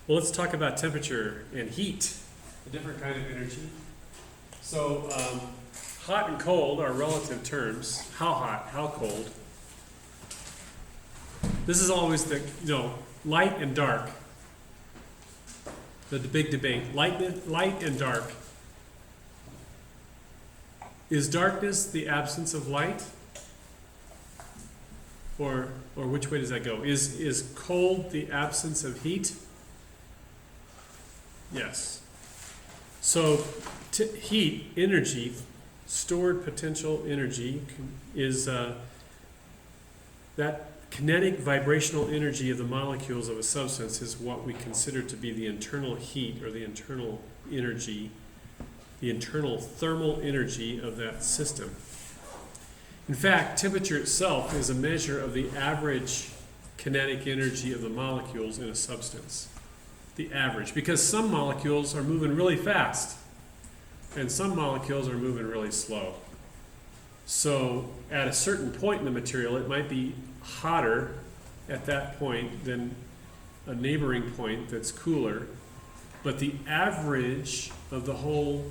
Well, let's talk about temperature and heat, a different kind of energy. So, hot and cold are relative terms. How hot, how cold. This is always the, light and dark. The big debate, light and dark. Is darkness the absence of light? Or which way does that go? Is cold the absence of heat? Yes. So heat, energy, stored potential energy is that kinetic vibrational energy of the molecules of a substance is what we consider to be the internal heat or the internal energy, the internal thermal energy of that system. In fact, temperature itself is a measure of the average kinetic energy of the molecules in a substance. The average, because some molecules are moving really fast and some molecules are moving really slow. So at a certain point in the material, it might be hotter at that point than a neighboring point that's cooler, but the average of the whole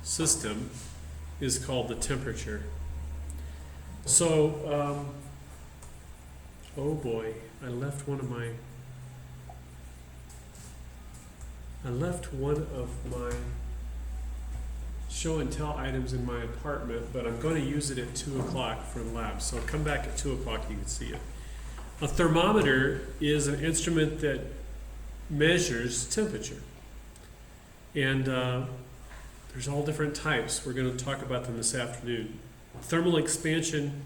system is called the temperature. So, oh boy, I left one of my show and tell items in my apartment, but I'm going to use it at 2 o'clock for the lab. So come back at 2 o'clock, you can see it. A thermometer is an instrument that measures temperature. And there's all different types. We're going to talk about them this afternoon. Thermal expansion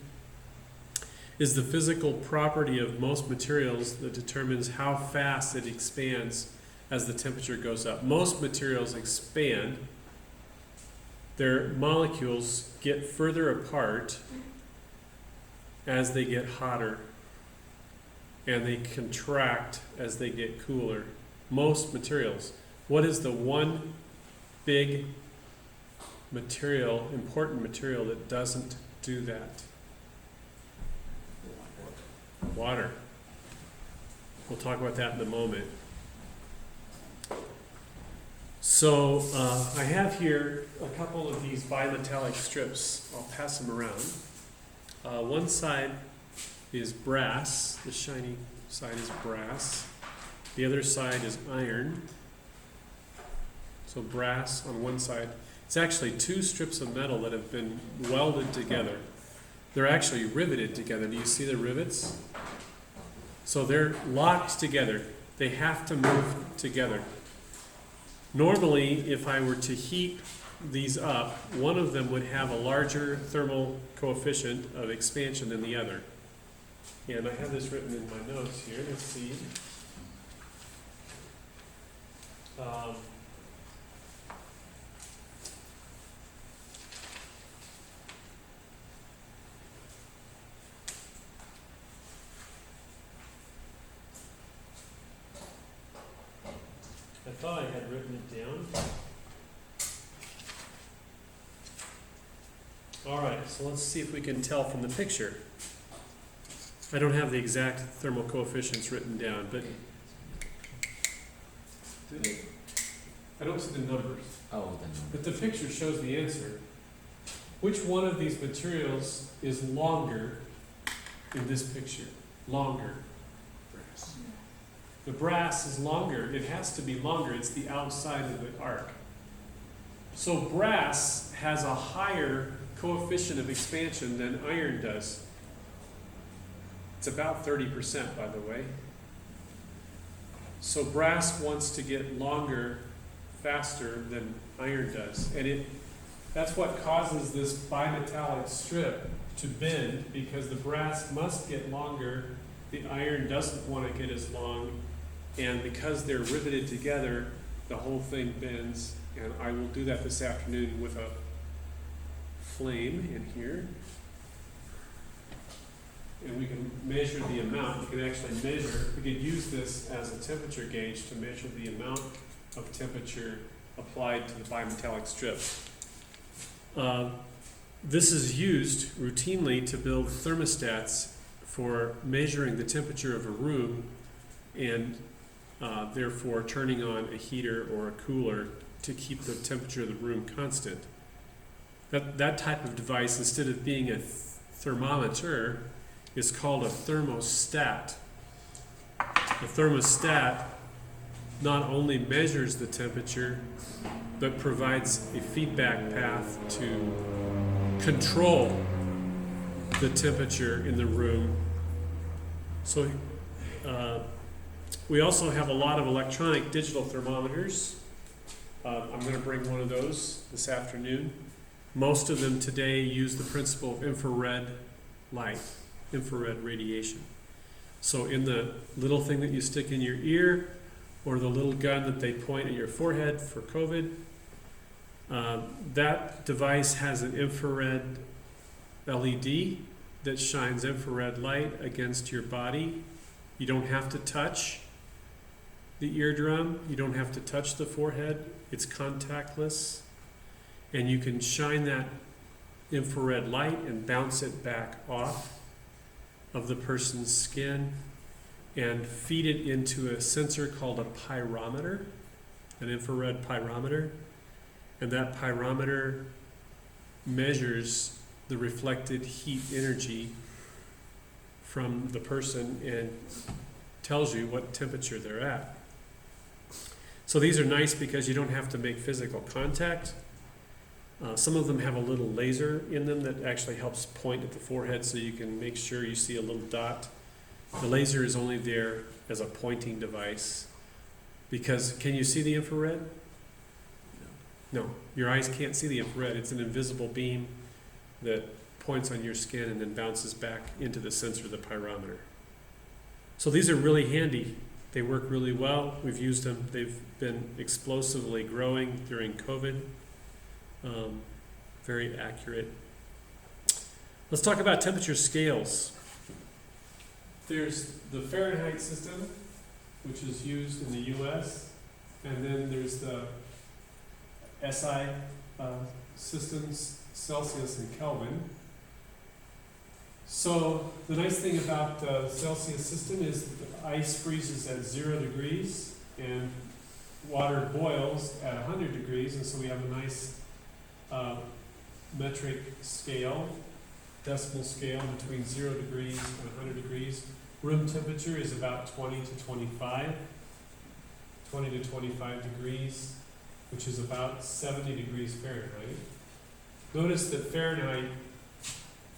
is the physical property of most materials that determines how fast it expands as the temperature goes up. Most materials expand. Their molecules get further apart as they get hotter, and they contract as they get cooler. Most materials. What is the one big material, important material that doesn't do that? Water. We'll talk about that in a moment. So I have here a couple of these bimetallic strips. I'll pass them around. One side is brass. The shiny side is brass. The other side is iron. So brass on one side. It's actually two strips of metal that have been welded together. They're actually riveted together. Do you see the rivets? So they're locked together. They have to move together. Normally, if I were to heat these up, one of them would have a larger thermal coefficient of expansion than the other. And I have this written in my notes here. Let's see. I thought I had written it down. All right, so let's see if we can tell from the picture. I don't have the exact thermal coefficients written down, but I don't see the numbers. Oh, the number. But the picture shows the answer. Which one of these materials is longer in this picture? Longer. The brass is longer. It has to be longer. It's the outside of the arc. So brass has a higher coefficient of expansion than iron does. It's about 30%, by the way. So brass wants to get longer faster than iron does. And that's what causes this bimetallic strip to bend, because the brass must get longer. The iron doesn't want to get as long. And because they're riveted together, the whole thing bends. And I will do that this afternoon with a flame in here. And we can measure the amount. We can actually measure, we could use this as a temperature gauge to measure the amount of temperature applied to the bimetallic strip. This is used routinely to build thermostats for measuring the temperature of a room and therefore turning on a heater or a cooler to keep the temperature of the room constant. That type of device, instead of being a thermometer, is called a thermostat. A thermostat not only measures the temperature, but provides a feedback path to control the temperature in the room. So we also have a lot of electronic digital thermometers. I'm going to bring one of those this afternoon. Most of them today use the principle of infrared light, infrared radiation. So in the little thing that you stick in your ear, or the little gun that they point at your forehead for COVID, that device has an infrared LED that shines infrared light against your body. You don't have to touch the eardrum. You don't have to touch the forehead. It's contactless. And you can shine that infrared light and bounce it back off of the person's skin and feed it into a sensor called a pyrometer, an infrared pyrometer. And that pyrometer measures the reflected heat energy from the person and tells you what temperature they're at. So these are nice because you don't have to make physical contact. Some of them have a little laser in them that actually helps point at the forehead so you can make sure you see a little dot. The laser is only there as a pointing device because, can you see the infrared? No, your eyes can't see the infrared. It's an invisible beam that points on your skin and then bounces back into the sensor, the pyrometer. So these are really handy. They work really well. We've used them. They've been explosively growing during COVID. Very accurate. Let's talk about temperature scales. There's the Fahrenheit system, which is used in the US, and then there's the SI systems, Celsius and Kelvin. So the nice thing about the Celsius system is that the ice freezes at 0 degrees and water boils at 100 degrees, and so we have a nice metric scale, decimal scale between 0 degrees and 100 degrees. Room temperature is about 20 to 25 degrees, which is about 70 degrees Fahrenheit. Notice that Fahrenheit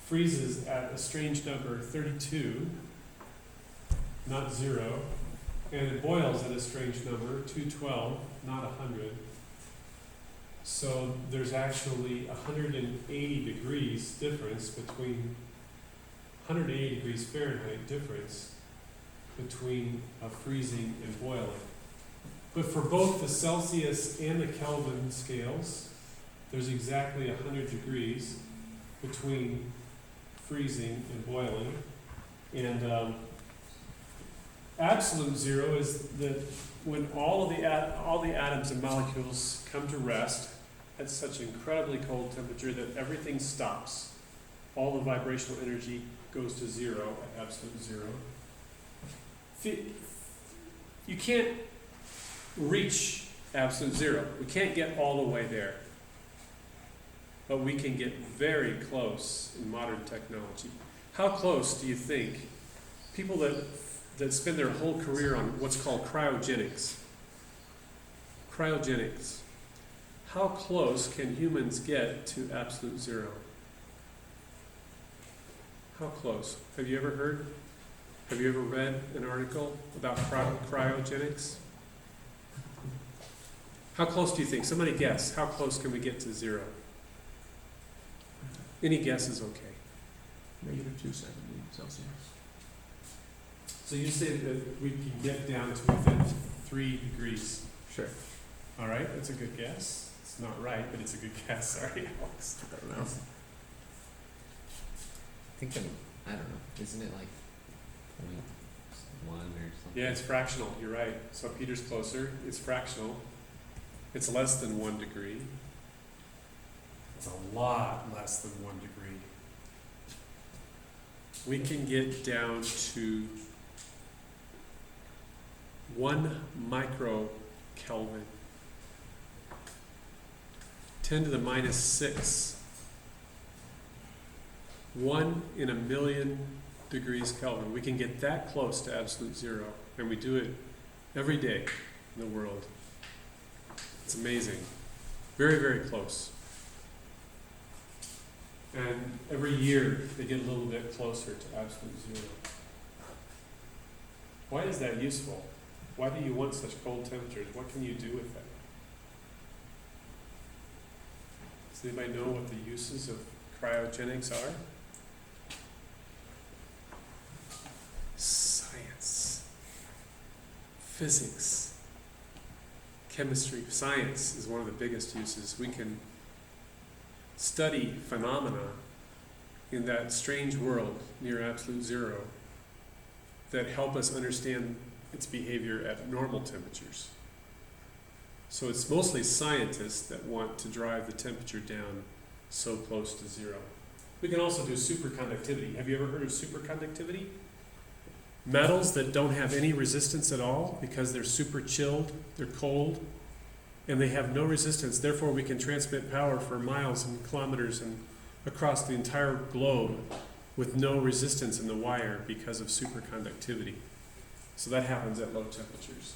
freezes at a strange number 32, not 0, and it boils at a strange number 212, not 100. So there's actually 180 degrees difference between 180 degrees Fahrenheit difference between freezing and boiling. But for both the Celsius and the Kelvin scales, there's exactly 100 degrees between freezing and boiling. And absolute zero is that when all the atoms and molecules come to rest at such incredibly cold temperature that everything stops. All the vibrational energy goes to zero, at absolute zero. You can't reach absolute zero. We can't get all the way there. But we can get very close in modern technology. How close do you think people that spend their whole career on what's called cryogenics, how close can humans get to absolute zero? How close? Have you ever heard? Have you ever read an article about cryogenics? How close do you think? Somebody guess. How close can we get to zero? Any guess is okay. -270 Celsius. So you say that we can get down to within 3 degrees. Sure. All right, that's a good guess. It's not right, but it's a good guess. Sorry, Alex. I don't know. I think I don't know. Isn't it like 0.1 or something? Yeah, it's fractional. You're right. So Peter's closer. It's fractional. It's less than 1 degree. It's a lot less than 1 degree. We can get down to 1 microkelvin. 10 to the minus 6. 1 in a million degrees Kelvin. We can get that close to absolute zero, and we do it every day in the world. It's amazing. Very, very close. And every year they get a little bit closer to absolute zero. Why is that useful? Why do you want such cold temperatures? What can you do with that? Does anybody know what the uses of cryogenics are? Science, physics, chemistry. Science is one of the biggest uses. We can study phenomena in that strange world near absolute zero that help us understand its behavior at normal temperatures. So it's mostly scientists that want to drive the temperature down so close to zero. We can also do superconductivity. Have you ever heard of superconductivity? Metals that don't have any resistance at all because they're super chilled, they're cold, and they have no resistance. Therefore, we can transmit power for miles and kilometers and across the entire globe with no resistance in the wire because of superconductivity. So that happens at low temperatures.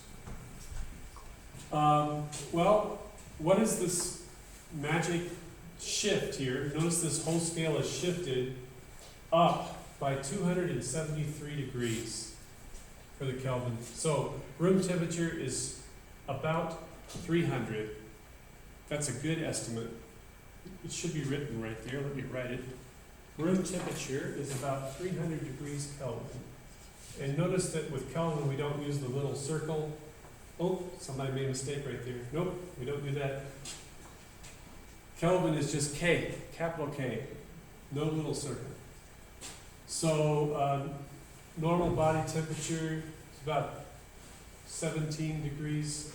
Well, what is this magic shift here? Notice this whole scale is shifted up by 273 degrees for the Kelvin. So room temperature is about 300. That's a good estimate. It should be written right there. Let me write it. Room temperature is about 300 degrees Kelvin. And notice that with Kelvin we don't use the little circle. Oh, somebody made a mistake right there. Nope, we don't do that. Kelvin is just K, capital K, no little circle. So normal body temperature is about 17 degrees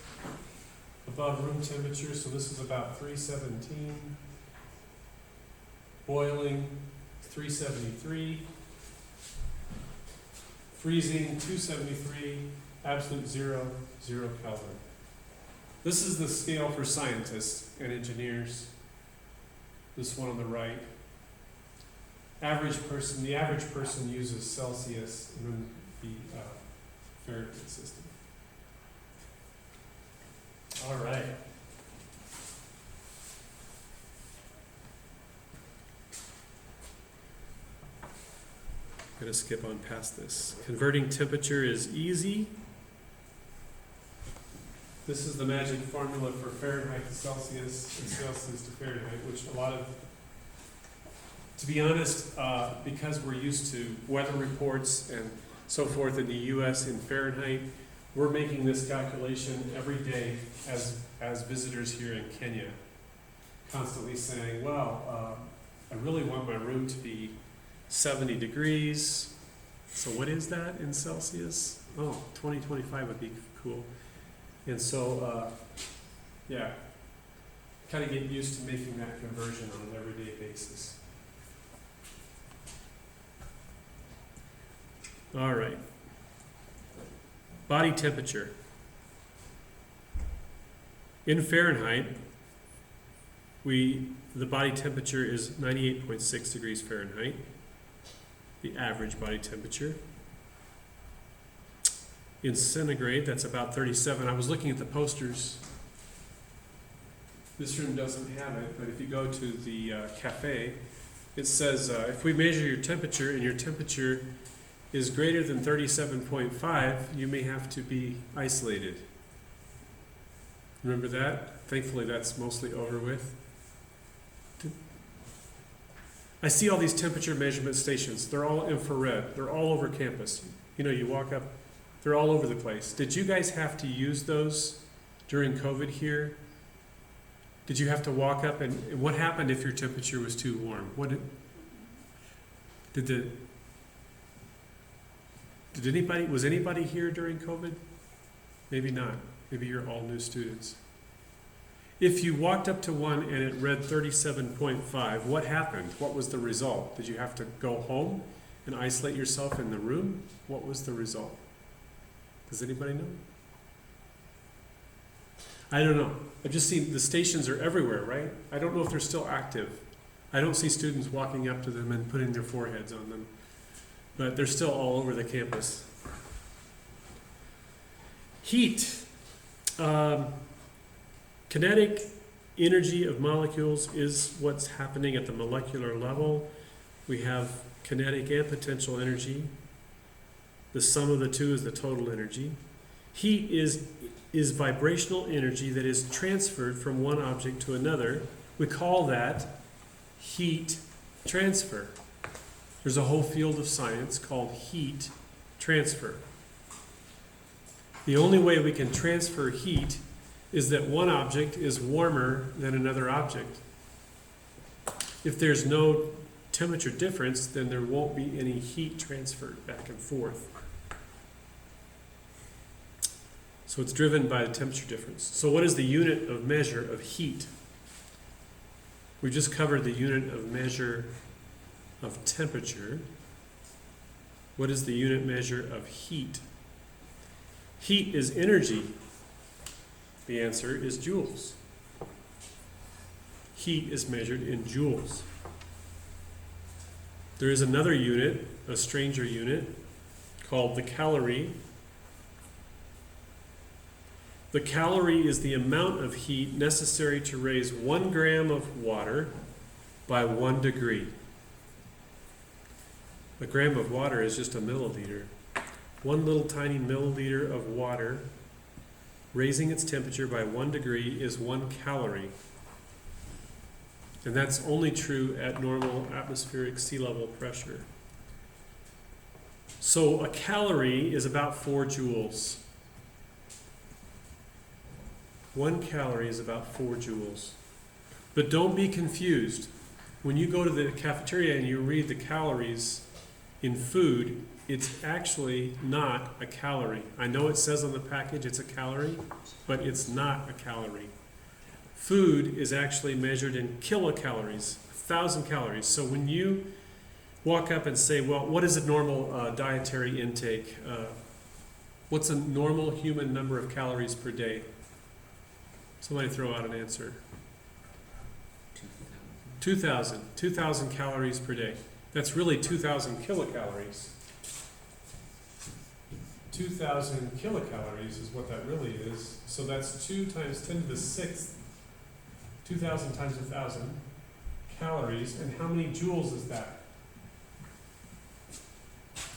above room temperature, so this is about 317. Boiling, 373. Freezing, 273. Absolute zero, 0 Kelvin. This is the scale for scientists and engineers. This one on the right. The average person uses Celsius in the Fahrenheit system. All right. I'm going to skip on past this. Converting temperature is easy. This is the magic formula for Fahrenheit to Celsius and Celsius to Fahrenheit, which a lot of, to be honest, because we're used to weather reports and so forth in the US in Fahrenheit, we're making this calculation every day as visitors here in Kenya, constantly saying, wow, I really want my room to be 70 degrees. So what is that in Celsius? Oh, 25 would be cool. And so, yeah, kind of get used to making that conversion on an everyday basis. All right. Body temperature. In Fahrenheit, the body temperature is 98.6 degrees Fahrenheit, the average body temperature. In centigrade, that's about 37. I was looking at the posters. This room doesn't have it, but if you go to the cafe, it says if we measure your temperature and your temperature is greater than 37.5, you may have to be isolated. Remember that? Thankfully, that's mostly over with. I see all these temperature measurement stations. They're all infrared. They're all over campus. You know, you walk up, they're all over the place. Did you guys have to use those during COVID here? Did you have to walk up and what happened if your temperature was too warm? Was anybody here during COVID? Maybe not. Maybe you're all new students. If you walked up to one and it read 37.5, what happened? What was the result? Did you have to go home and isolate yourself in the room? What was the result? Does anybody know? I don't know. I've just seen the stations are everywhere, right? I don't know if they're still active. I don't see students walking up to them and putting their foreheads on them, but they're still all over the campus. Heat. Kinetic energy of molecules is what's happening at the molecular level. We have kinetic and potential energy. The sum of the two is the total energy. Heat is vibrational energy that is transferred from one object to another. We call that heat transfer. There's a whole field of science called heat transfer. The only way we can transfer heat is that one object is warmer than another object. If there's no temperature difference, then there won't be any heat transferred back and forth. So it's driven by the temperature difference. So what is the unit of measure of heat? We just covered the unit of measure of temperature. What is the unit measure of heat? Heat is energy. The answer is joules. Heat is measured in joules. There is another unit, a stranger unit, called the calorie. The calorie is the amount of heat necessary to raise 1 gram of water by 1 degree. A gram of water is just a milliliter. 1 little tiny milliliter of water raising its temperature by 1 degree is 1 calorie. And that's only true at normal atmospheric sea level pressure. So a calorie is about 4 joules. 1 calorie is about 4 joules. But don't be confused. When you go to the cafeteria and you read the calories in food, it's actually not a calorie. I know it says on the package it's a calorie, but it's not a calorie. Food is actually measured in kilocalories, 1,000 calories. So when you walk up and say, well, what is a normal dietary intake? What's a normal human number of calories per day? Somebody throw out an answer. 2,000 calories per day. That's really 2,000 kilocalories. 2,000 kilocalories is what that really is. So that's 2 times 10 to the 6th, 2,000 times 1,000 calories. And how many joules is that?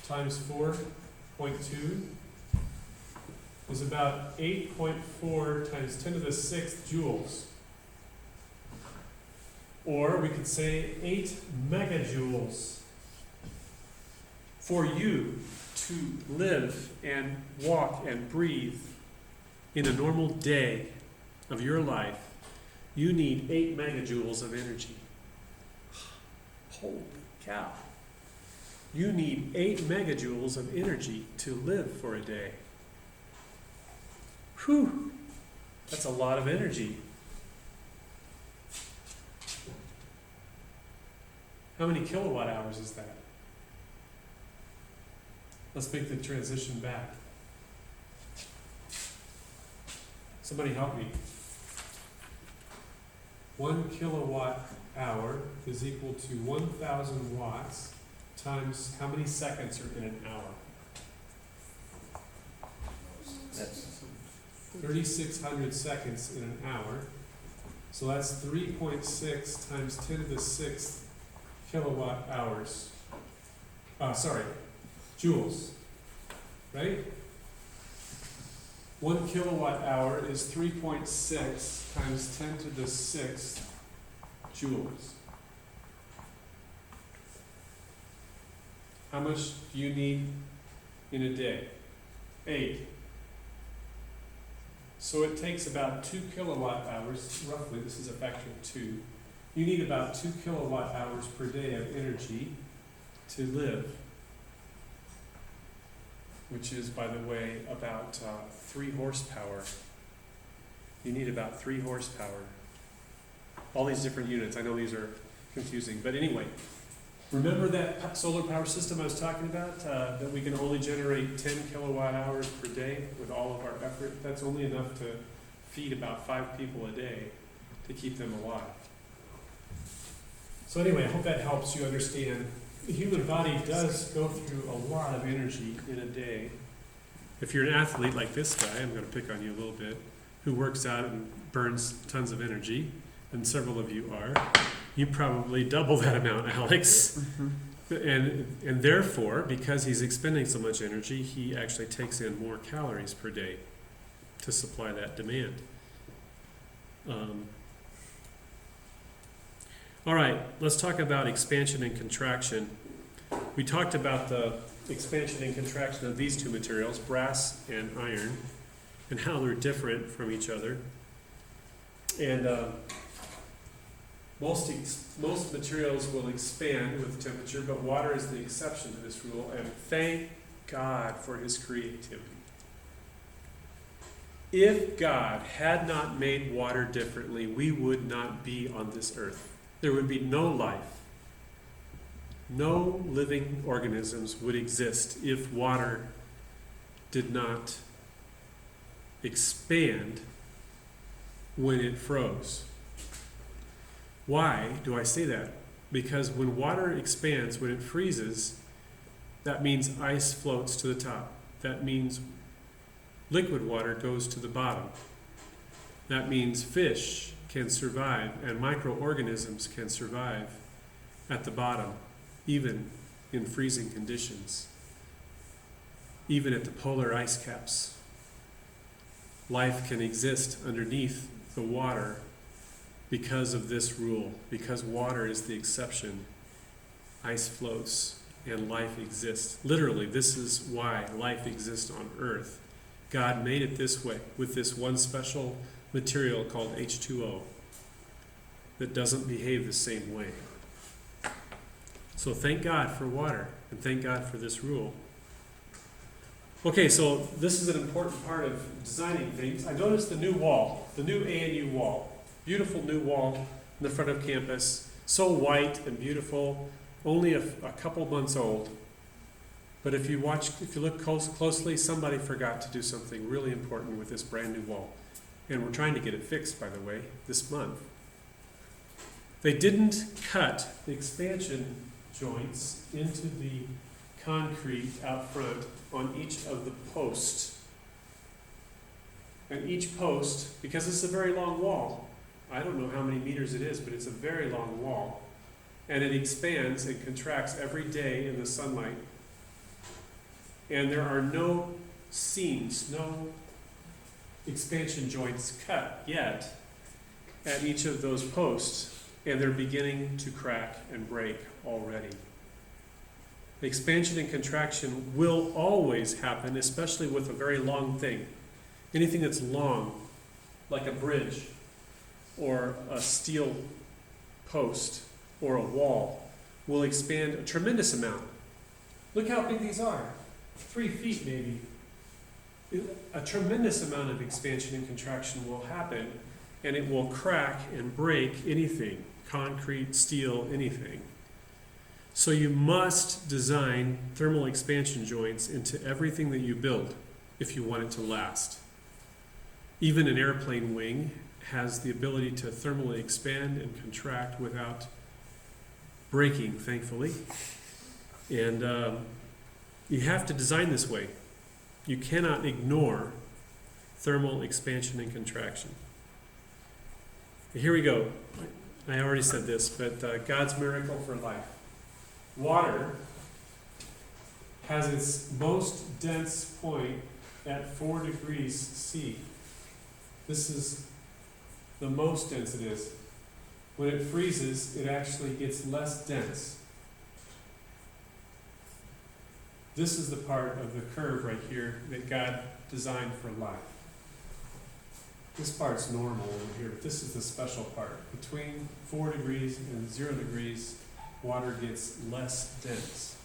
Times 4.2 is about 8.4 times 10 to the 6th joules. Or we could say 8 megajoules. For you to live and walk and breathe in a normal day of your life, you need 8 megajoules of energy. Holy cow. You need 8 megajoules of energy to live for a day. Whew, that's a lot of energy. How many kilowatt hours is that? Let's make the transition back. Somebody help me. 1 kilowatt hour is equal to 1,000 watts times how many seconds are in an hour? That's 3,600 seconds in an hour. So that's 3.6 times 10 to the 6th kilowatt hours. Joules, right? 1 kilowatt hour is 3.6 times 10 to the 6th joules. How much do you need in a day? 8. So it takes about 2 kilowatt hours, roughly, this is a factor of 2. You need about 2 kilowatt hours per day of energy to live, which is, by the way, about 3 horsepower. You need about 3 horsepower. All these different units, I know these are confusing, but anyway, remember that solar power system I was talking about, that we can only generate 10 kilowatt hours per day with all of our effort? That's only enough to feed about 5 people a day to keep them alive. So anyway, I hope that helps you understand. The human body does go through a lot of energy in a day. If you're an athlete like this guy, I'm going to pick on you a little bit, who works out and burns tons of energy, and several of you are, you probably double that amount, Alex. And therefore, because he's expending so much energy, he actually takes in more calories per day to supply that demand. All right, let's talk about expansion and contraction. We talked about the expansion and contraction of these two materials, brass and iron, and how they're different from each other. And most materials will expand with temperature, but water is the exception to this rule, and thank God for his creativity. If God had not made water differently, we would not be on this earth. There would be no life. No living organisms would exist if water did not expand when it froze. Why do I say that? Because when water expands, when it freezes, that means ice floats to the top. That means liquid water goes to the bottom. That means fish can survive and microorganisms can survive at the bottom, even in freezing conditions, even at the polar ice caps. Life can exist underneath the water because of this rule. Because water is the exception, ice floats and life exists. Literally, this is why life exists on Earth. God made it this way, with this one special material called H2O that doesn't behave the same way. So thank God for water, and thank God for this rule. Okay, so this is an important part of designing things. I noticed the new wall, the new ANU wall. Beautiful new wall in the front of campus, so white and beautiful, only a couple months old. But if you look closely, somebody forgot to do something really important with this brand new wall. And we're trying to get it fixed, by the way, this month. They didn't cut the expansion joints into the concrete out front on each of the posts. And each post, because it's a very long wall, I don't know how many meters it is, but it's a very long wall. And it expands and contracts every day in the sunlight. And there are no seams, no expansion joints cut yet at each of those posts. And they're beginning to crack and break already. The expansion and contraction will always happen, especially with a very long thing. Anything that's long, like a bridge, or a steel post, or a wall, will expand a tremendous amount. Look how big these are. 3 feet maybe. A tremendous amount of expansion and contraction will happen, and it will crack and break anything, concrete, steel, anything. So you must design thermal expansion joints into everything that you build if you want it to last. Even an airplane wing has the ability to thermally expand and contract without breaking, thankfully. And you have to design this way. You cannot ignore thermal expansion and contraction. Here we go. I already said this, but God's miracle for life. Water has its most dense point at 4 degrees C. This is the most dense it is. When it freezes, it actually gets less dense. This is the part of the curve right here that God designed for life. This part's normal over here, but this is the special part. Between 4 degrees and 0 degrees, water gets less dense.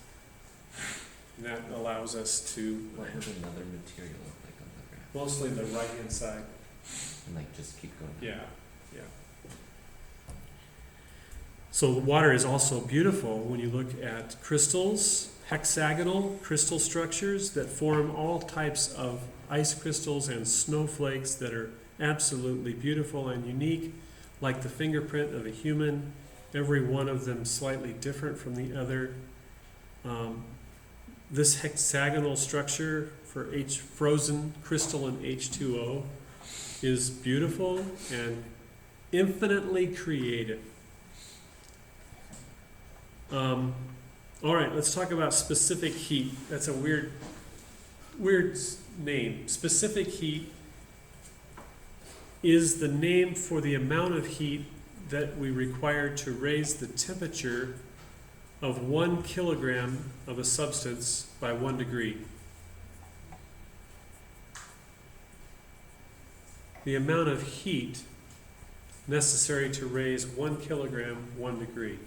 And that allows us to, What would another material look like on the graph? mostly the right-hand side. And like just keep going. Yeah. So water is also beautiful when you look at crystals hexagonal crystal structures that form all types of ice crystals and snowflakes that are absolutely beautiful and unique, like the fingerprint of a human, every one of them slightly different from the other. This hexagonal structure for frozen crystalline H2O is beautiful and infinitely creative. All right, let's talk about specific heat. That's a weird name. Specific heat is the name for the amount of heat that we require to raise the temperature of 1 kilogram of a substance by 1 degree. The amount of heat necessary to raise 1 kilogram 1 degree.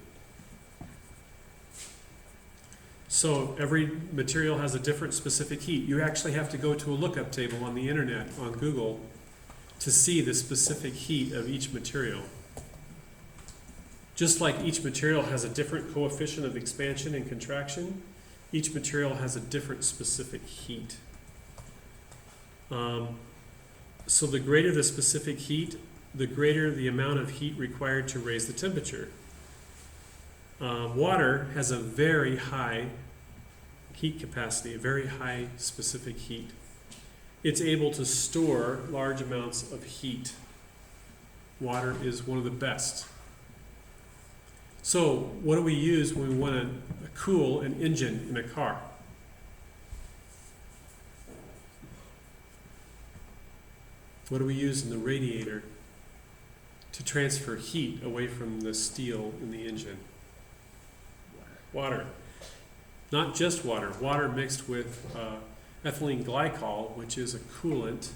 So every material has a different specific heat. You actually have to go to a lookup table on the internet, on Google, to see the specific heat of each material. Just like each material has a different coefficient of expansion and contraction, each material has a different specific heat. So the greater the specific heat, the greater the amount of heat required to raise the temperature. Water has a very high heat capacity, a very high specific heat. It's able to store large amounts of heat. Water is one of the best. So what do we use when we want to cool an engine in a car? What do we use in the radiator to transfer heat away from the steel in the engine? Water. Not just water. Water mixed with ethylene glycol, which is a coolant.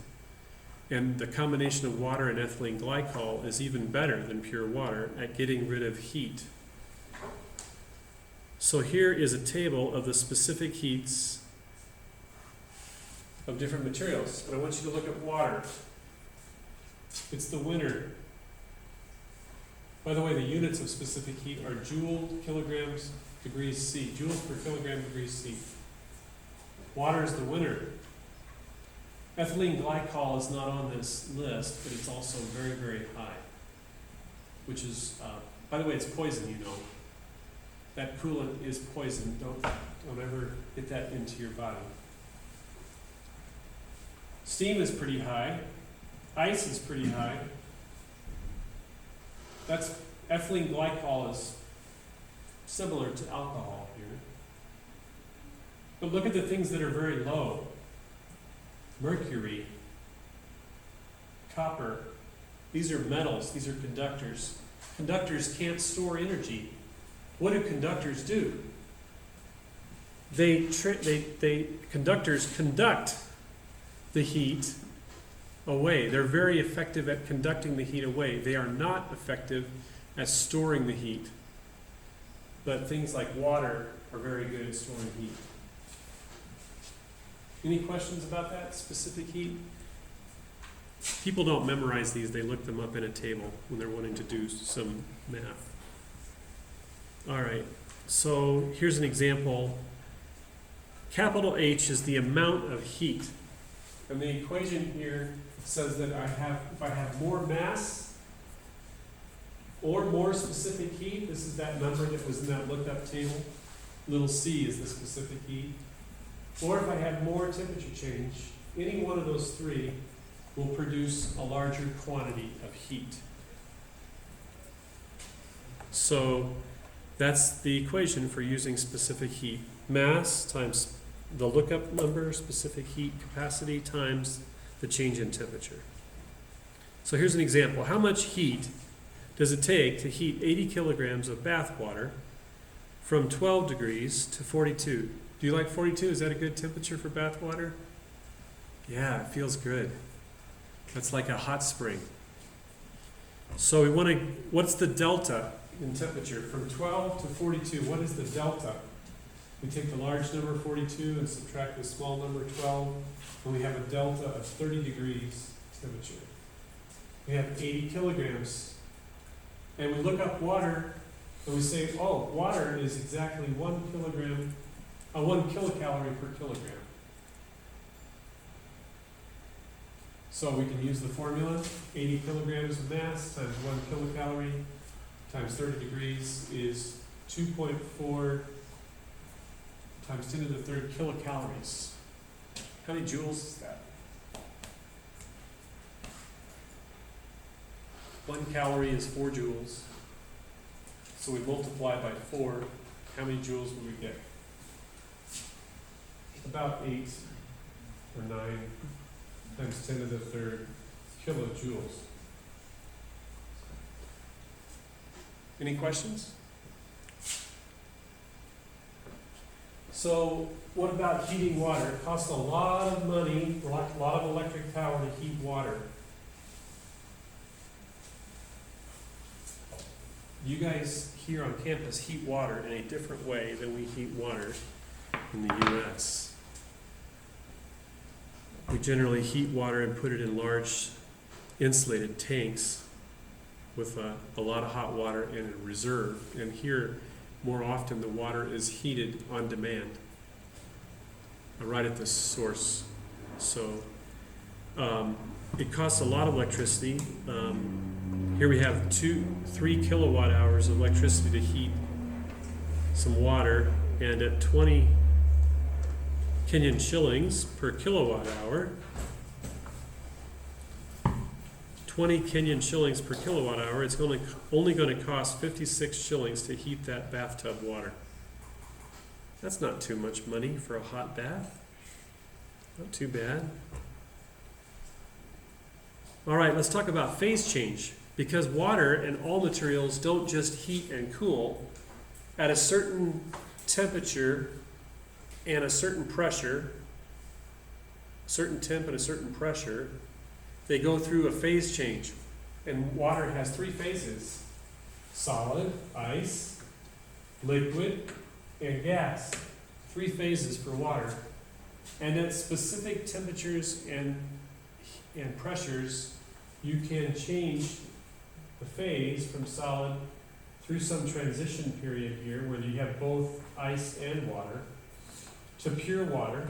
And the combination of water and ethylene glycol is even better than pure water at getting rid of heat. So here is a table of the specific heats of different materials. And I want you to look at water. It's the winner. By the way, the units of specific heat are joule, kilograms, degrees C. Joules per kilogram degrees C. Water is the winner. Ethylene glycol is not on this list, but it's also very, very high. Which is, by the way, it's poison, you know. That coolant is poison. Don't ever get that into your body. Steam is pretty high. Ice is pretty high. That's ethylene glycol is similar to alcohol here. But look at the things that are very low. Mercury, copper. These are metals. These are conductors. Conductors can't store energy. What do conductors do? Conductors conduct the heat away. They're very effective at conducting the heat away. They are not effective at storing the heat. But things like water are very good at storing heat. Any questions about that specific heat? People don't memorize these, they look them up in a table when they're wanting to do some math. All right, so here's an example. Capital H is the amount of heat. And the equation here says that if I have more mass or more specific heat, this is that number that was in that looked up table. Little c is the specific heat. Or if I have more temperature change, any one of those three will produce a larger quantity of heat. So that's the equation for using specific heat. Mass times the lookup number, specific heat capacity, times the change in temperature. So here's an example. How much heat does it take to heat 80 kilograms of bath water from 12 degrees to 42? Do you like 42? Is that a good temperature for bath water? Yeah, it feels good. That's like a hot spring. So we want to, what's the delta in temperature? From 12 to 42, what is the delta? We take the large number 42 and subtract the small number 12, and we have a delta of 30 degrees temperature. We have 80 kilograms. And we look up water, and we say, oh, water is exactly 1 kilogram 1 kilocalorie per kilogram. So we can use the formula, 80 kilograms of mass times 1 kilocalorie times 30 degrees is 2.4 times 10 to the third kilocalories. How many joules is that? 1 calorie is 4 joules. So we multiply by 4, how many joules will we get? About 8 or 9 times 10 to the third kilojoules. Any questions? So what about heating water? It costs a lot of money, a lot of electric power to heat water. You guys here on campus heat water in a different way than we heat water in the US. We generally heat water and put it in large insulated tanks with a lot of hot water and a reserve. And here, more often, the water is heated on demand, right at the source. So it costs a lot of electricity. Here we have 3 kilowatt hours of electricity to heat some water, and at 20 Kenyan shillings per kilowatt hour, 20 Kenyan shillings per kilowatt hour, it's only going to cost 56 shillings to heat that bathtub water. That's not too much money for a hot bath. Not too bad. All right, let's talk about phase change. Because water and all materials don't just heat and cool, at a certain temperature and a certain pressure, certain temp and a certain pressure, they go through a phase change. And water has 3 phases: solid, ice, liquid, and gas. 3 phases for water. And at specific temperatures and pressures, you can change the phase from solid through some transition period here where you have both ice and water to pure water,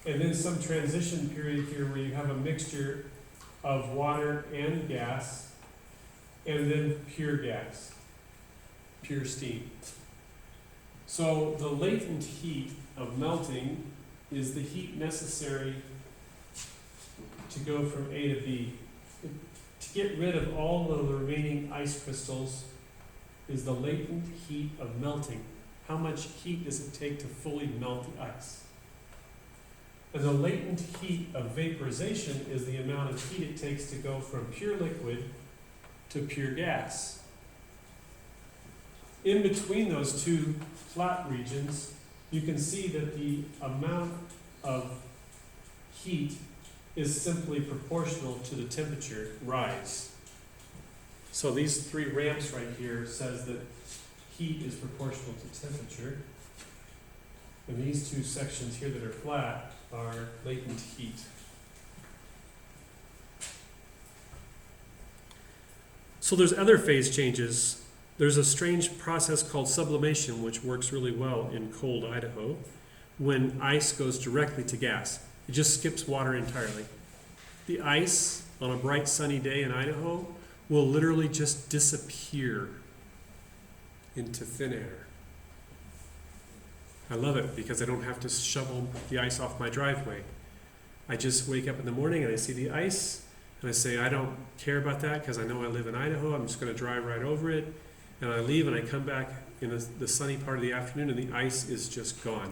and then some transition period here where you have a mixture of water and gas, and then pure gas, pure steam. So the latent heat of melting is the heat necessary to go from A to B. To get rid of all of the remaining ice crystals is the latent heat of melting. How much heat does it take to fully melt the ice? And the latent heat of vaporization is the amount of heat it takes to go from pure liquid to pure gas. In between those two flat regions, you can see that the amount of heat is simply proportional to the temperature rise. So these 3 ramps right here says that heat is proportional to temperature. And these 2 sections here that are flat are latent heat. So there's other phase changes. There's a strange process called sublimation, which works really well in cold Idaho, when ice goes directly to gas. It just skips water entirely. The ice on a bright sunny day in Idaho will literally just disappear into thin air. I love it because I don't have to shovel the ice off my driveway. I just wake up in the morning and I see the ice and I say, I don't care about that because I know I live in Idaho. I'm just going to drive right over it. And I leave and I come back in the sunny part of the afternoon and the ice is just gone.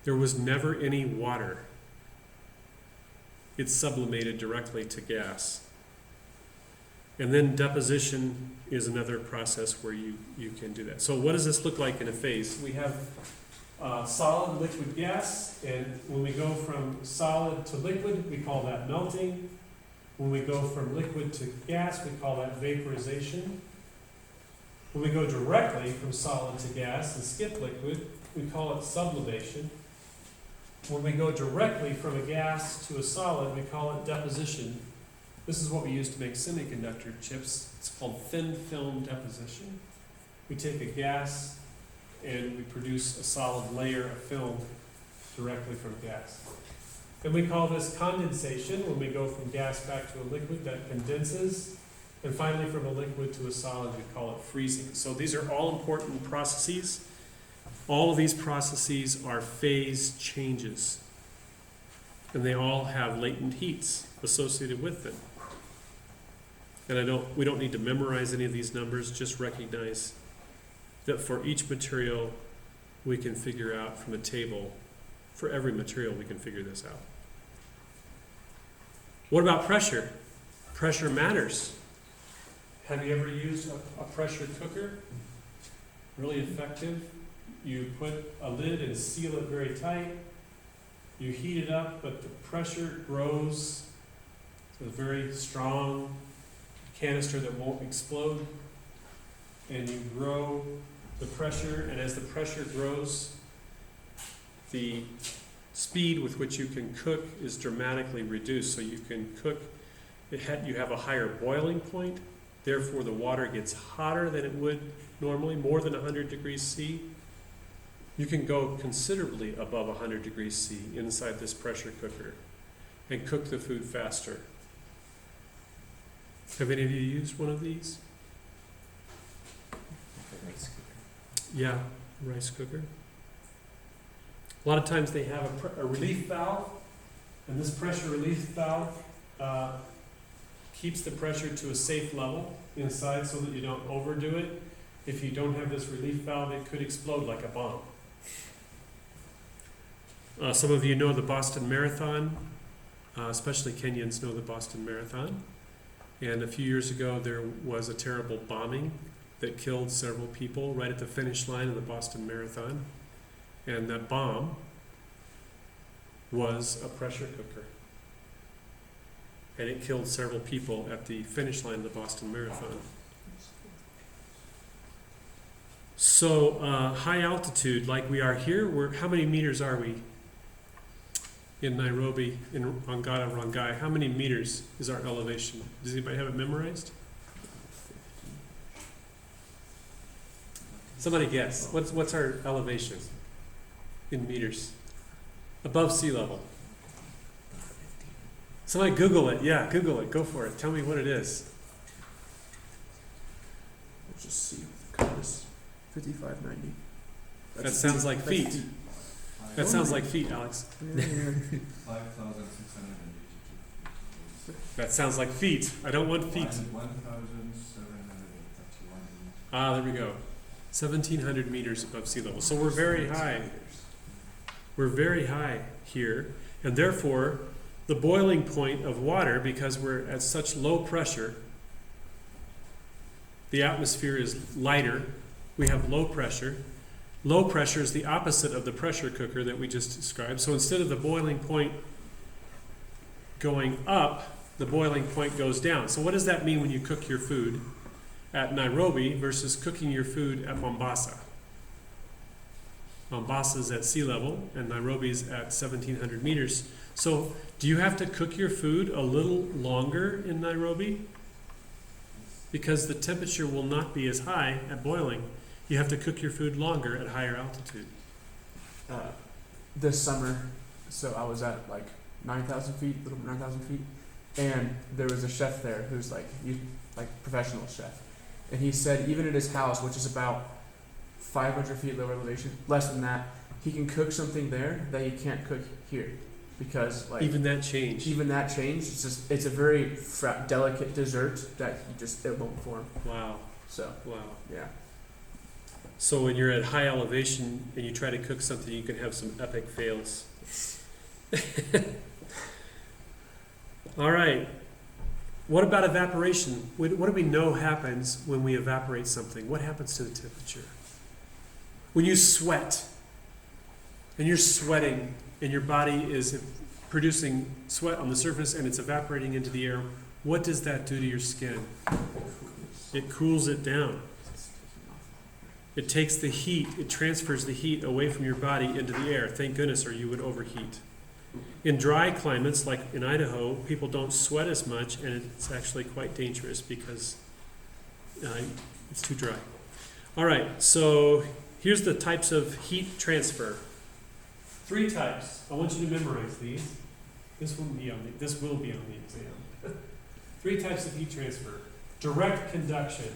There was never any water. It's sublimated directly to gas. And then deposition is another process where you can do that. So what does this look like in a phase? We have solid, liquid, gas, and when we go from solid to liquid, we call that melting. When we go from liquid to gas, we call that vaporization. When we go directly from solid to gas and skip liquid, we call it sublimation. When we go directly from a gas to a solid, we call it deposition. This is what we use to make semiconductor chips. It's called thin film deposition. We take a gas and we produce a solid layer of film directly from gas. Then we call this condensation, when we go from gas back to a liquid that condenses. And finally, from a liquid to a solid, we call it freezing. So these are all important processes. All of these processes are phase changes. And they all have latent heats associated with them. And we don't need to memorize any of these numbers, just recognize that for each material, we can figure out from a table, for every material, we can figure this out. What about pressure? Pressure matters. Have you ever used a pressure cooker? Really effective. You put a lid and seal it very tight. You heat it up, but the pressure grows to a very strong canister that won't explode. And you grow the pressure, and as the pressure grows, the speed with which you can cook is dramatically reduced. So you can cook, you have a higher boiling point, therefore the water gets hotter than it would normally, more than 100 degrees C. You can go considerably above 100 degrees C inside this pressure cooker and cook the food faster. Have any of you used one of these? Rice cooker. Yeah, rice cooker. A lot of times they have a relief valve, and this pressure relief valve keeps the pressure to a safe level inside so that you don't overdo it. If you don't have this relief valve, it could explode like a bomb. Some of you know the Boston Marathon, especially Kenyans know the Boston Marathon. And a few years ago, there was a terrible bombing that killed several people right at the finish line of the Boston Marathon. And that bomb was a pressure cooker. And it killed several people at the finish line of the Boston Marathon. So high altitude, like we are here, how many meters are we in Nairobi, in Ongata Rongai? How many meters is our elevation? Does anybody have it memorized? Somebody guess. What's our elevation in meters? Above sea level. Somebody Google it. Yeah, Google it. Go for it. Tell me what it is. Let's just see with the compass. 5590. That sounds like feet. That sounds like feet, Alex. 5,682. That sounds like feet. I don't want feet. 1,731. Ah, there we go. 1,700 meters above sea level. So we're very high. We're very high here, and therefore the boiling point of water, because we're at such low pressure, the atmosphere is lighter, we have low pressure. Low pressure is the opposite of the pressure cooker that we just described. So instead of the boiling point going up, the boiling point goes down. So what does that mean when you cook your food at Nairobi versus cooking your food at Mombasa? Mombasa's at sea level and Nairobi's at 1,700 meters. So do you have to cook your food a little longer in Nairobi? Because the temperature will not be as high at boiling. You have to cook your food longer at higher altitude. This summer, so I was at like 9,000 feet, a little 9,000 feet, and there was a chef there who's like professional chef, and he said even at his house, which is about 500 feet lower elevation, less than that, he can cook something there that he can't cook here, because like Even that change. it's a very delicate dessert that it won't form. Wow, So wow. yeah. So when you're at high elevation and you try to cook something, you can have some epic fails. All right. What about evaporation? What do we know happens when we evaporate something? What happens to the temperature? When you sweat, and you're sweating, and your body is producing sweat on the surface and it's evaporating into the air, what does that do to your skin? It cools it down. It takes the heat, it transfers the heat away from your body into the air. Thank goodness, or you would overheat. In dry climates, like in Idaho, people don't sweat as much, and it's actually quite dangerous because it's too dry. All right, so here's the types of heat transfer. 3 types. I want you to memorize these. This will be on the exam. 3 types of heat transfer. Direct conduction.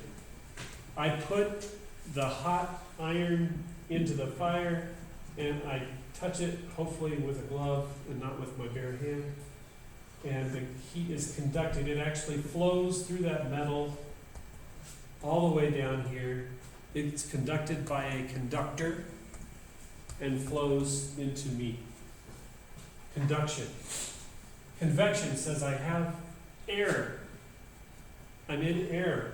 I put the hot iron into the fire and I touch it, hopefully with a glove and not with my bare hand. And the heat is conducted. It actually flows through that metal all the way down here. It's conducted by a conductor and flows into me. Conduction. Convection says I have air. I'm in air.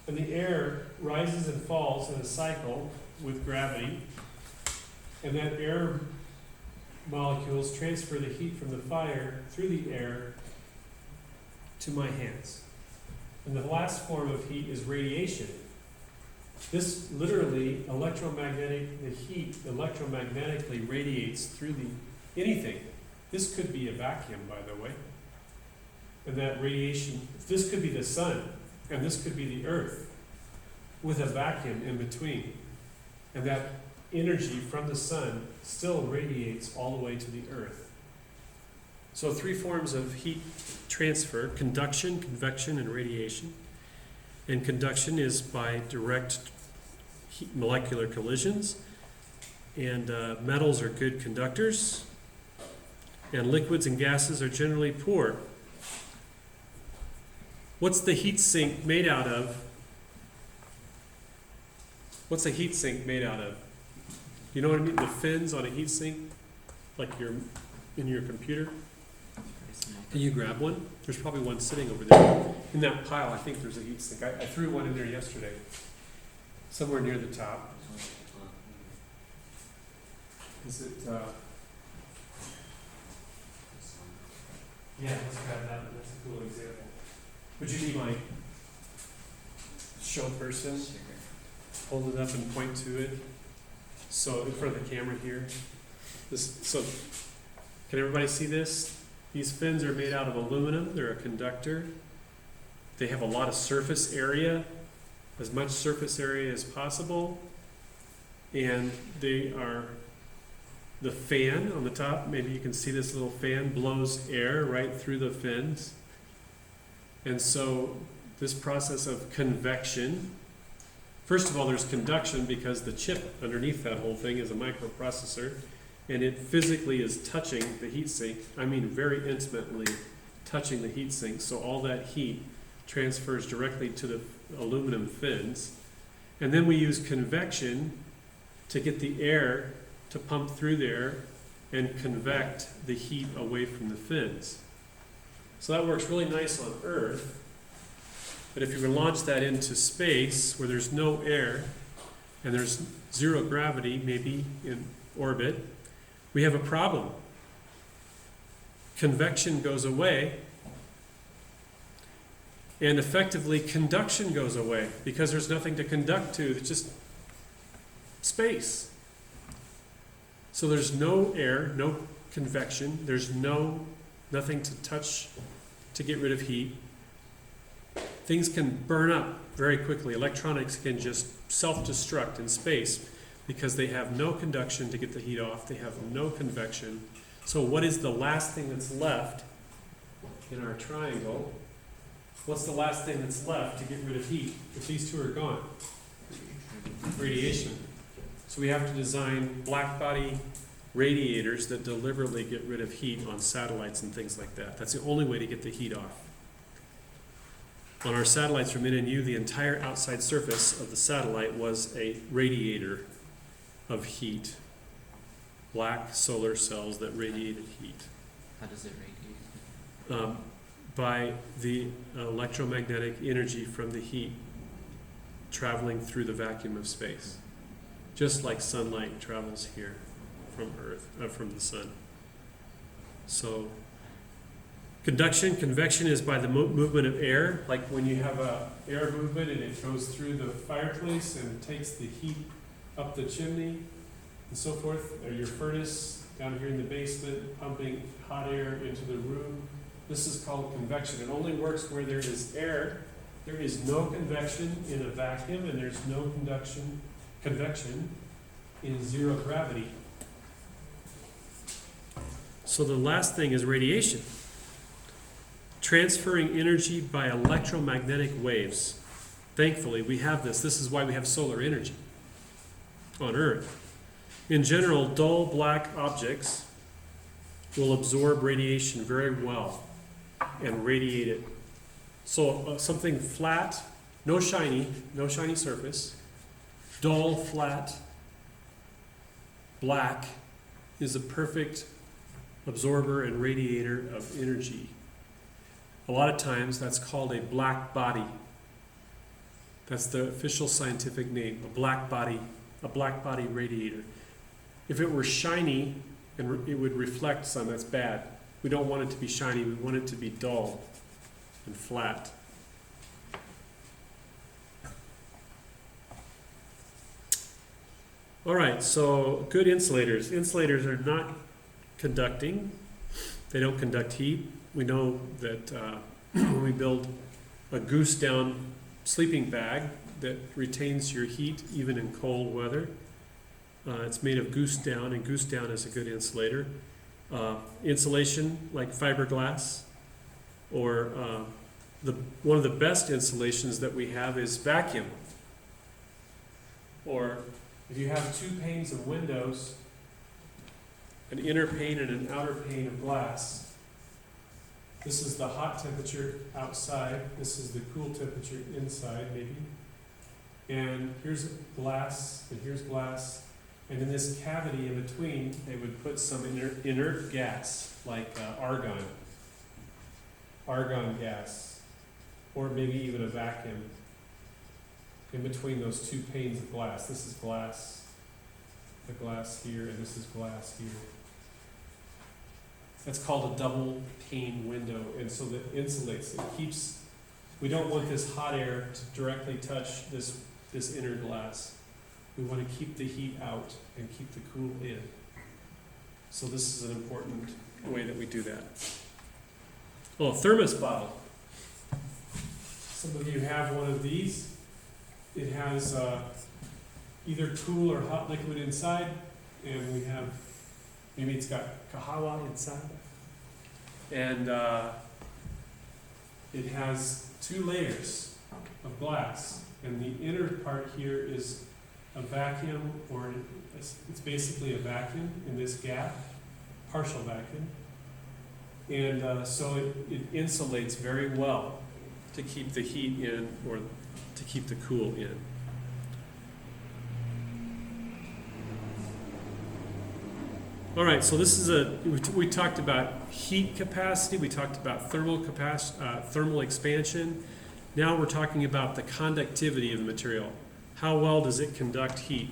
And the air rises and falls in a cycle with gravity. And that air molecules transfer the heat from the fire through the air to my hands. And the last form of heat is radiation. This literally, the heat electromagnetically radiates through anything. This could be a vacuum, by the way. And that radiation, this could be the sun, and this could be the earth, with a vacuum in between. And that energy from the sun still radiates all the way to the earth. So 3 forms of heat transfer: conduction, convection, and radiation. And conduction is by direct molecular collisions. And metals are good conductors. And liquids and gases are generally poor. What's the heat sink made out of? What's a heat sink made out of? You know what I mean? The fins on a heat sink, like in your computer. Can you grab one? There's probably one sitting over there. In that pile, I think there's a heat sink. I threw one in there yesterday, somewhere near the top. Is it, yeah, let's grab that. That's a cool example. Would you be my show person? Hold it up and point to it. So in front of the camera here. So can everybody see this? These fins are made out of aluminum. They're a conductor. They have a lot of surface area, as much surface area as possible. And they are the fan on the top. Maybe you can see this little fan blows air right through the fins. And so this process of convection, first of all, there's conduction because the chip underneath that whole thing is a microprocessor, and it physically is touching the heat sink. I mean very intimately touching the heat sink, so all that heat transfers directly to the aluminum fins. And then we use convection to get the air to pump through there and convect the heat away from the fins. So that works really nice on Earth. But if you were to launch that into space where there's no air and there's 0 gravity, maybe in orbit, we have a problem. Convection goes away, and effectively conduction goes away because there's nothing to conduct to. It's just space. So there's no air, no convection. There's nothing to touch to get rid of heat. Things can burn up very quickly. Electronics can just self-destruct in space because they have no conduction to get the heat off. They have no convection. So what is the last thing that's left in our triangle? What's the last thing that's left to get rid of heat if these 2 are gone? Radiation. So we have to design black body radiators that deliberately get rid of heat on satellites and things like that. That's the only way to get the heat off. On our satellites from NNU, the entire outside surface of the satellite was a radiator of heat. Black solar cells that radiated heat. How does it radiate? By the electromagnetic energy from the heat traveling through the vacuum of space. Just like sunlight travels here from Earth, from the sun. So conduction, convection is by the movement of air, like when you have a air movement and it goes through the fireplace and takes the heat up the chimney and so forth, or your furnace down here in the basement pumping hot air into the room. This is called convection. It only works where there is air. There is no convection in a vacuum, and there's no convection in zero gravity. So the last thing is radiation. Transferring energy by electromagnetic waves. Thankfully, we have this. This is why we have solar energy on Earth. In general, dull black objects will absorb radiation very well and radiate it. So something flat, no shiny surface, dull, flat, black is a perfect absorber and radiator of energy. A lot of times that's called a black body. That's the official scientific name, a black body radiator. If it were shiny and it would reflect sun, that's bad. We don't want it to be shiny, we want it to be dull and flat. All right, so good insulators. Insulators are not conducting. They don't conduct heat. We know that when we build a goose down sleeping bag that retains your heat even in cold weather, it's made of goose down, and goose down is a good insulator. Insulation like fiberglass, or one of the best insulations that we have is vacuum. Or if you have two panes of windows, an inner pane and an outer pane of glass, this is the hot temperature outside, this is the cool temperature inside maybe, and here's glass, and here's glass, and in this cavity in between, they would put some inert gas, like argon gas, or maybe even a vacuum in between those two panes of glass. This is glass, the glass here, and this is glass here. That's called a double pane window, and so that insulates, it keeps, we don't want this hot air to directly touch this inner glass. We want to keep the heat out and keep the cool in. So this is an important way that we do that. Oh, thermos bottle. Some of you have one of these. It has either cool or hot liquid inside, and we have, maybe it's got kahawa inside. And it has two layers of glass, and the inner part here is a vacuum, or it's basically a vacuum in this gap, partial vacuum. And so it insulates very well to keep the heat in, or to keep the cool in. All right, so this is we talked about heat capacity, we talked about thermal capacity, thermal expansion. Now we're talking about the conductivity of the material. How well does it conduct heat?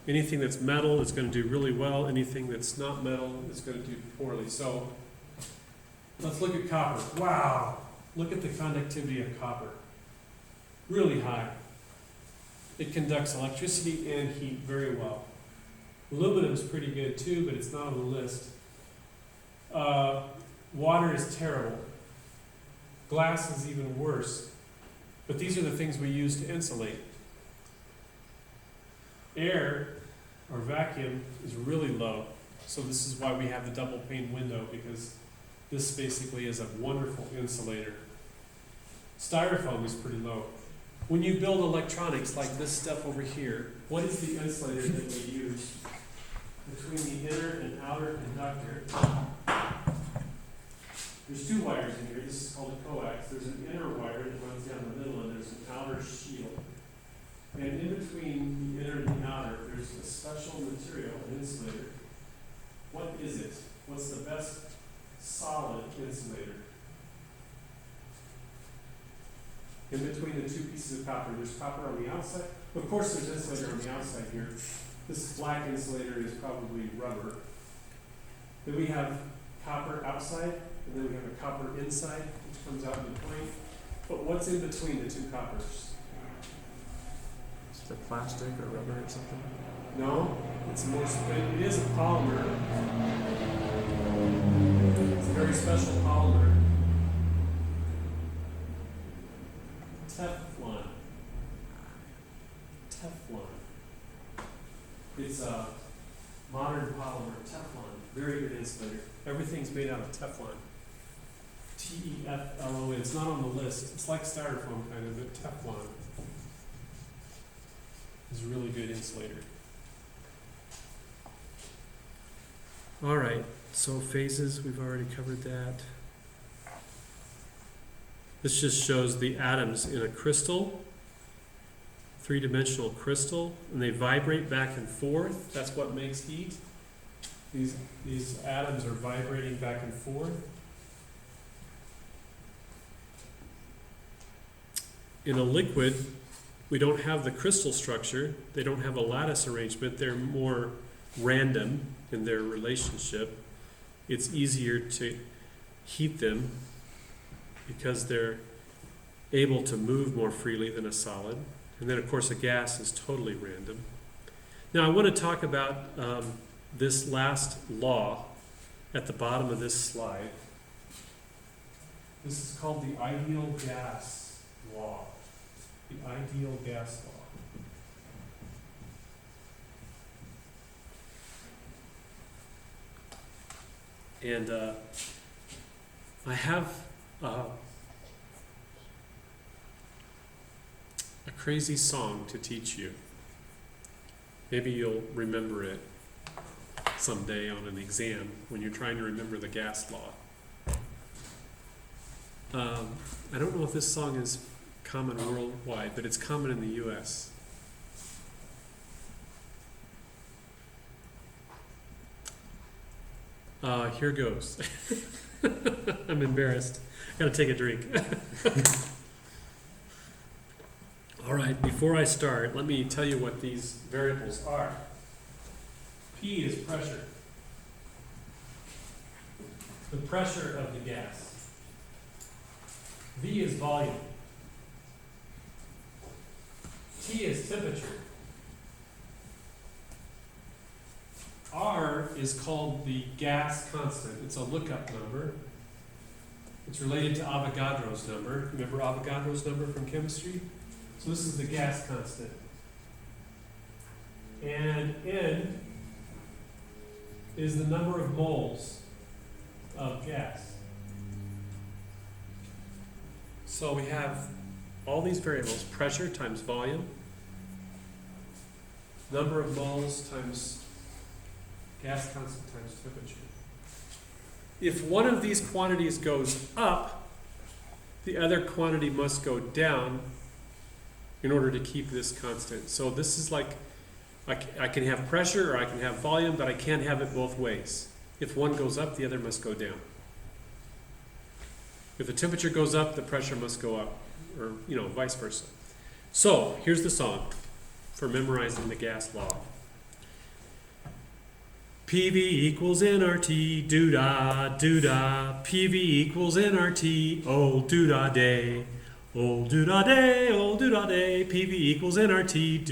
Anything that's metal is going to do really well. Anything that's not metal is going to do poorly. So let's look at copper. Wow, look at the conductivity of copper. Really high. It conducts electricity and heat very well. Aluminum is pretty good too, but it's not on the list. Water is terrible. Glass is even worse. But these are the things we use to insulate. Air, or vacuum, is really low. So this is why we have the double pane window, because this basically is a wonderful insulator. Styrofoam is pretty low. When you build electronics like this stuff over here, what is the insulator that we use between the inner and outer conductor? There's two wires in here. This is called a coax. There's an inner wire that runs down the middle, and there's an outer shield. And in between the inner and the outer, there's a special material, an insulator. What is it? What's the best solid insulator? In between the two pieces of copper, there's copper on the outside. Of course, there's insulator on the outside here. This black insulator is probably rubber. Then we have copper outside, and then we have a copper inside, which comes out in between. But what's in between the two coppers? Is it plastic or rubber or something? No, it's more. It is a polymer. It's a very special polymer. Teflon. Teflon. It's a modern polymer, Teflon, very good insulator. Everything's made out of Teflon. Teflon, it's not on the list. It's like styrofoam kind of, but Teflon is a really good insulator. All right, so phases, we've already covered that. This just shows the atoms in a crystal, three-dimensional crystal, and they vibrate back and forth. That's what makes heat. These atoms are vibrating back and forth. In a liquid, we don't have the crystal structure. They don't have a lattice arrangement. They're more random in their relationship. It's easier to heat them because they're able to move more freely than a solid. And then, of course, a gas is totally random. Now, I want to talk about this last law at the bottom of this slide. This is called the ideal gas law. The ideal gas law. And I have a crazy song to teach you. Maybe you'll remember it someday on an exam when you're trying to remember the gas law. I don't know if this song is common worldwide, but it's common in the U.S. Here goes. I'm embarrassed. Gotta take a drink. All right, before I start, let me tell you what these variables are. P is pressure. The pressure of the gas. V is volume. T is temperature. R is called the gas constant. It's a lookup number. It's related to Avogadro's number. Remember Avogadro's number from chemistry? So this is the gas constant. And N is the number of moles of gas. So we have all these variables: pressure times volume, number of moles times gas constant times temperature. If one of these quantities goes up, the other quantity must go down in order to keep this constant. So this is like, I can have pressure or I can have volume, but I can't have it both ways. If one goes up, the other must go down. If the temperature goes up, the pressure must go up, or vice versa. So here's the song for memorizing the gas law. PV equals nRT, doo-dah, doo-dah. PV equals nRT, oh doo-dah day. Oh doo-dah day, oh doo-dah day. PV equals nRT,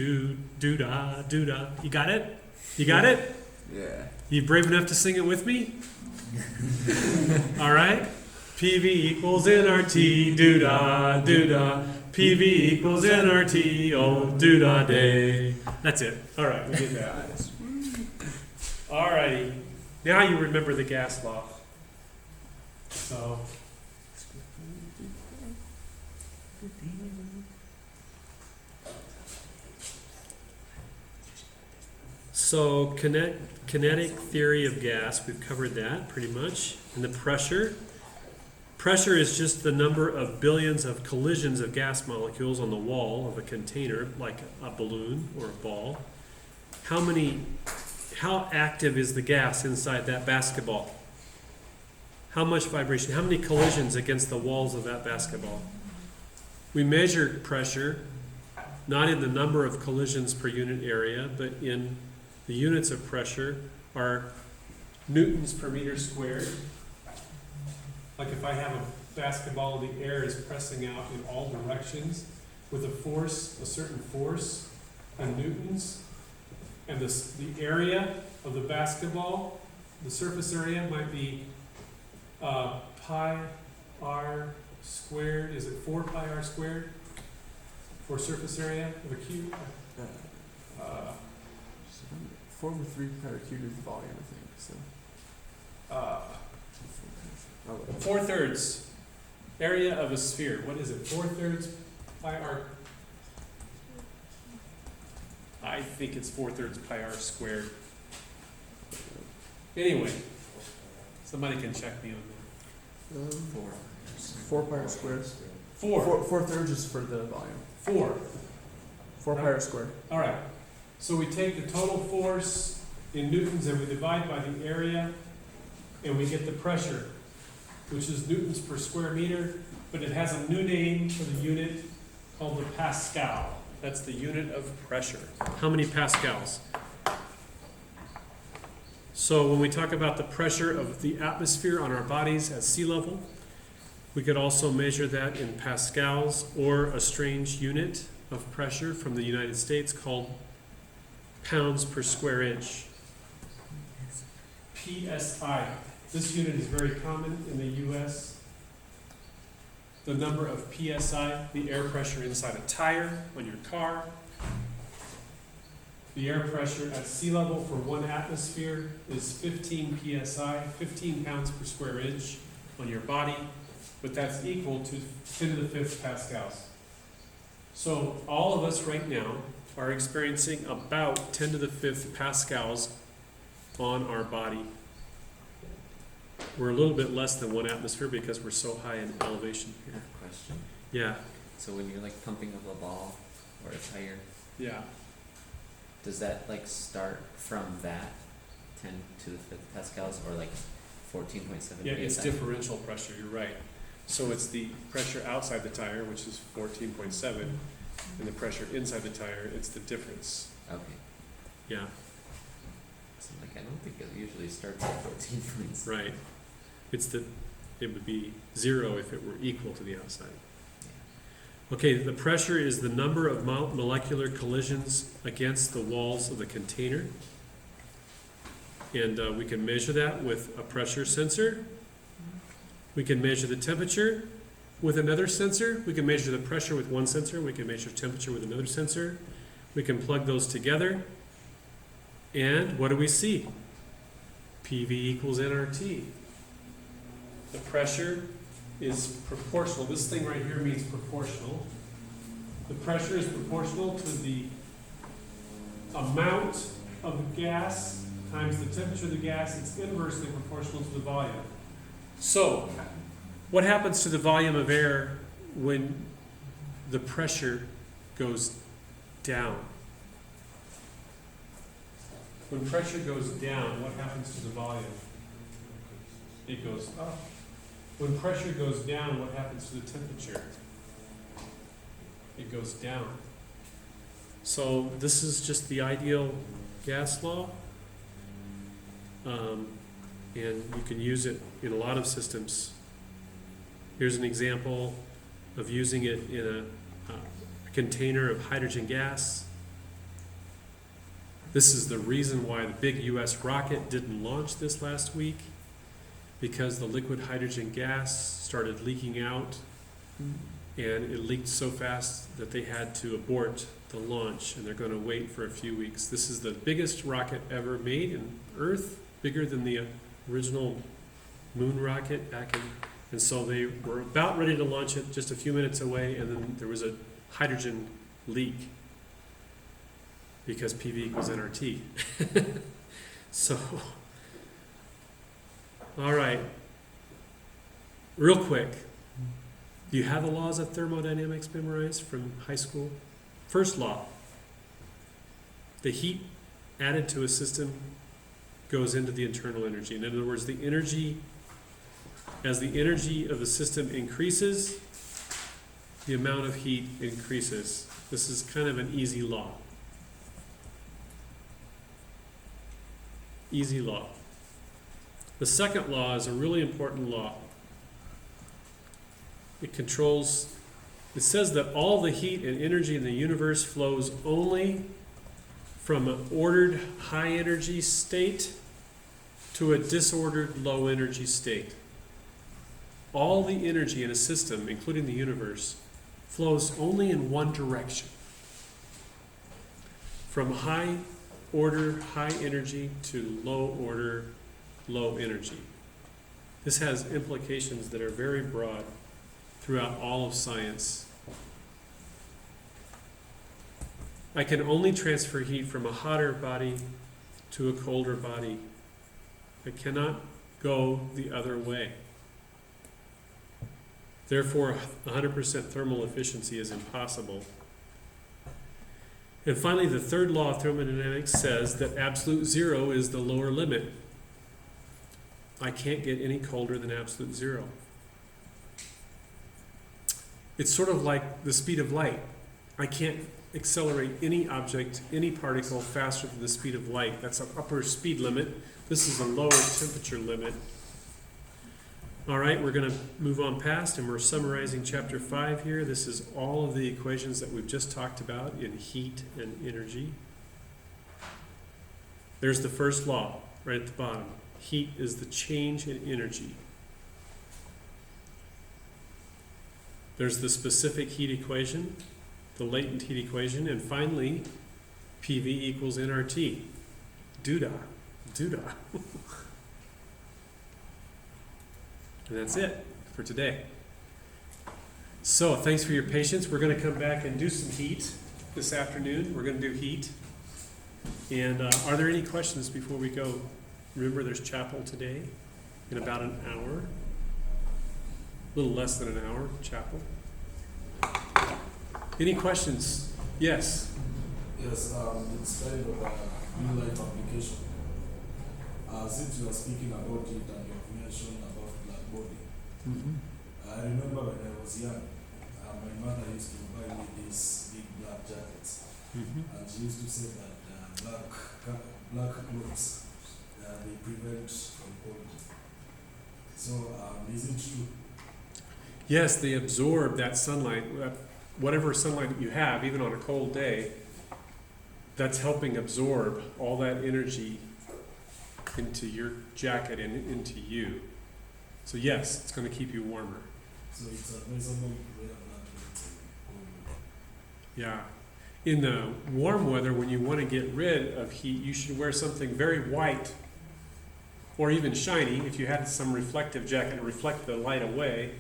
doo-dah, doo-dah. You got it? You got it? Yeah. You brave enough to sing it with me? All right? PV equals nRT, doo-dah, doo-dah. PV equals nRT, oh doo-dah day. That's it. All right, we did that. All righty. Now you remember the gas law. So kinetic theory of gas, we've covered that pretty much. And the pressure. Pressure is just the number of billions of collisions of gas molecules on the wall of a container, like a balloon or a ball. How active is the gas inside that basketball? How much vibration? How many collisions against the walls of that basketball? We measure pressure not in the number of collisions per unit area, but in the units of pressure are newtons per meter squared. Like if I have a basketball and the air is pressing out in all directions with a force, a certain force, in newtons, and the area of the basketball, the surface area might be pi r squared. Is it 4 pi r squared for surface area of a cube? 4 over 3 pi r cubed is the volume, I think. So. Oh, wait. 4/3 area of a sphere. What is it? 4/3 pi r. I think it's 4/3 pi r squared. Anyway, somebody can check me on that. 4 pi r squared. 4. 4/3 is for the volume. 4. 4 pi r squared. All right. So we take the total force in newtons and we divide by the area, and we get the pressure, which is newtons per square meter, but it has a new name for the unit called the Pascal. That's the unit of pressure. How many pascals? So when we talk about the pressure of the atmosphere on our bodies at sea level, we could also measure that in pascals, or a strange unit of pressure from the United States called pounds per square inch. PSI. This unit is very common in the US. The number of PSI, the air pressure inside a tire on your car. The air pressure at sea level for 1 atmosphere is 15 PSI, 15 pounds per square inch on your body, but that's equal to 10 to the 5th pascals. So all of us right now are experiencing about 10 to the 5th pascals on our body. We're a little bit less than 1 atmosphere because we're so high in elevation I here. have a question. Yeah, So when you're like pumping up a ball or a tire, yeah. does that like start from that 10 to the 5th pascals or like 14.7 Yeah, it's PSI? differential pressure, you're right. So it's the pressure outside the tire, which is 14.7, and the pressure inside the tire, it's the difference. Okay. Yeah, So like I don't think it usually starts at 14 points. right. It would be 0 if it were equal to the outside. Okay, the pressure is the number of molecular collisions against the walls of the container. And we can measure that with a pressure sensor. We can measure the temperature with another sensor. We can measure the pressure with one sensor. We can measure temperature with another sensor. We can plug those together. And what do we see? PV equals nRT. The pressure is proportional. This thing right here means proportional. The pressure is proportional to the amount of the gas times the temperature of the gas. It's inversely proportional to the volume. So, what happens to the volume of air when the pressure goes down? When pressure goes down, what happens to the volume? It goes up. When pressure goes down, what happens to the temperature? It goes down. So this is just the ideal gas law. And you can use it in a lot of systems. Here's an example of using it in a container of hydrogen gas. This is the reason why the big US rocket didn't launch this last week, because the liquid hydrogen gas started leaking out, and it leaked so fast that they had to abort the launch, and they're going to wait for a few weeks. This is the biggest rocket ever made in Earth, bigger than the original moon rocket back in, and so they were about ready to launch it just a few minutes away, and then there was a hydrogen leak because PV equals nRT. So, all right, real quick, do you have the laws of thermodynamics memorized from high school? First law, the heat added to a system goes into the internal energy. In other words, the energy, as the energy of the system increases, the amount of heat increases. This is kind of an easy law. Easy law. The second law is a really important law. It says that all the heat and energy in the universe flows only from an ordered high energy state to a disordered low energy state. All the energy in a system, including the universe, flows only in one direction. From high order high energy to low order low energy. This has implications that are very broad throughout all of science. I can only transfer heat from a hotter body to a colder body. I cannot go the other way. Therefore, 100% thermal efficiency is impossible. And finally, the third law of thermodynamics says that absolute zero is the lower limit. I can't get any colder than absolute zero. It's sort of like the speed of light. I can't accelerate any object, any particle faster than the speed of light. That's an upper speed limit. This is a lower temperature limit. All right, we're going to move on past, and we're summarizing chapter 5 here. This is all of the equations that we've just talked about in heat and energy. There's the first law right at the bottom. Heat is the change in energy. There's the specific heat equation, the latent heat equation, and finally, PV equals nRT. Doodah. Doodah. And that's it for today. So thanks for your patience. We're going to come back and do some heat this afternoon. We're going to do heat. And are there any questions before we go? Remember, there's chapel today in about an hour. A little less than an hour, chapel. Any questions? Yes. Yes, it's kind of a new life application. Since you are speaking about it and you have mentioned about black body, I remember when I was young, my mother used to buy me these big black jackets, and she used to say that black clothes they prevent from cold. So is it true? Yes, they absorb that sunlight. Whatever sunlight you have, even on a cold day, that's helping absorb all that energy into your jacket and into you. So yes, it's going to keep you warmer. So it's advisable to wear black clothes in cold. Yeah. In the warm weather, when you want to get rid of heat, you should wear something very white or even shiny. If you had some reflective jacket to reflect the light away,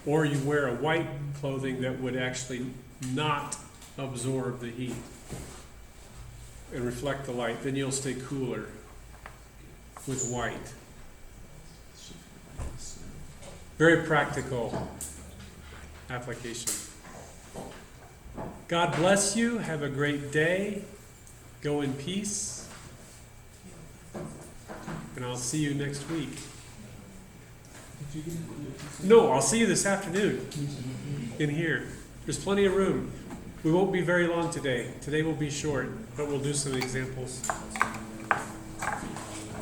or you wear a white clothing that would actually not absorb the heat and reflect the light, then you'll stay cooler with white. Very practical application. God bless you. Have a great day. Go in peace. And I'll see you next week. No, I'll see you this afternoon in here. There's plenty of room. We won't be very long today. Today will be short, but we'll do some examples.